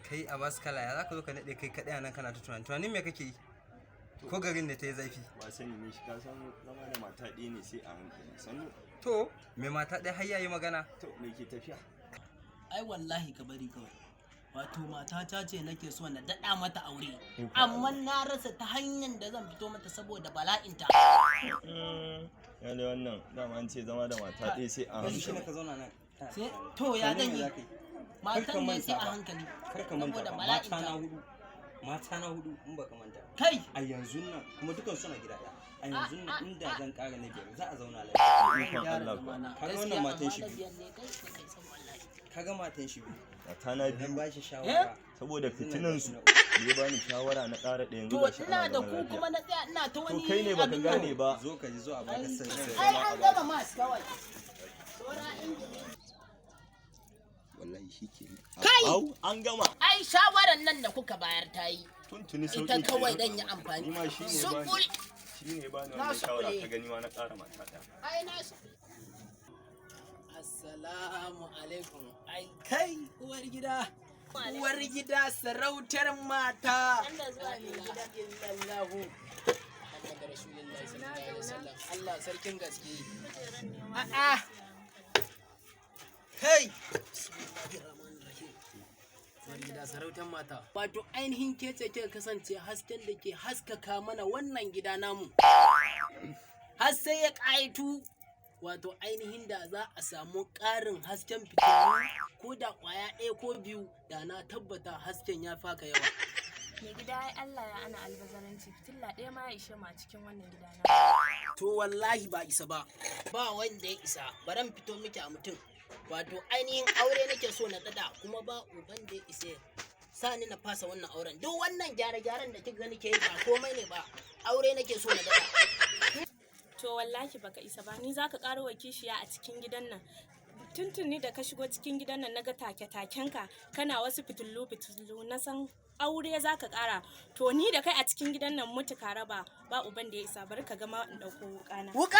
Kai Abasu kala ya zaka zo ka nade kai kadai nan kana ta tunanin me kake yi? Ko garin da ta yi zafi? Ba sani ne shi ka san zama da mata ɗaya ne sai a hankali sannu. To, me mata ɗaya har yayi magana? To me ke tafiya? Ai wallahi ka bari kawai. Wato matata ce nake so na daɗa mata aure. Amma na rasa ta hanyar da zan fito mata saboda bala'inta. Ya da wannan dama an ce zama da mata ɗaya sai a Yanzu shi ne hankali. ka zauna nan. Sai to ya zan yi. Matan ne sai a hankali. Kar ka manta Saboda ba, mata na bala'inta. hudu. Mata na hudu in baka manta. Kai! A yanzu nan kuma dukan suna gida ɗaya. A yanzu nan inda zan ƙara na biyar za a zauna lafiya. Ikon Allah kuwa. Kaga wannan matan shi biyu. biyu. Kaga matan shi biyu. Mata na Dan biyu ba shi shawara. saboda fitinan su ya bani shawara na ƙara ɗaya yanzu To ga shi ina ana da zaman ku lafiya. kuma na tsaya ina ta wani To kai ne baka abin gane nan. ba. Zo ka ji zo a baka sai. Ai an gama mas kawai. Saura injini. Wallahi shi ke. Kai! Au an gama. Ai shawaran nan da kuka bayar ta yi. Tuntuni sauƙi. Ita kawai dan yi amfani. Ni ma shi ne Sun bani. kuri. Shi ne bani Na wannan shawara sukule. ka gani ma na ƙara mata ɗaya. Ai na su. Assalamu alaikum. Ai kai uwar gida. Uwar gida sarautar mata. Illallahu. Muhammadu Rasulullahi sallallahu alaihi wasallam. Allah sarkin gaske. A'a. Kai. Bismillahirrahmanirrahim. Uwar gida sarautar mata. Wato ainihin kece ke kasance hasken da ke haskaka mana wannan gida namu. Har sai ya ƙaitu. Wato ainihin da za a samu ƙarin hasken fitilu ko da ƙwaya ɗaya ko biyu da na tabbata hasken ya faka yawa. Mai gida ai Allah ya ana albazaranci fitilla ɗaya ma ya ishe mu a cikin wannan gida na. To wallahi ba isa ba, ba wanda ya isa, baran fito miki a mutum. Wato ainihin aure nake so na tsada kuma ba uban da ya isa sani na fasa wannan auren. Duk wannan gyare-gyaren da kika gani ke yi ba komai ne ba, aure nake so na tsada. To wallahi baka isa ba ni zaka ƙaro wa kishiya a cikin gidan nan. Tuntuni da ka shigo cikin gidan nan naga take-takenka kana wasu fitullu na san aure zaka ƙara. To ni da kai a cikin gidan nan mutu ka raba ba uban da ya isa bari ka gama in ɗauko wuƙana. Wuka!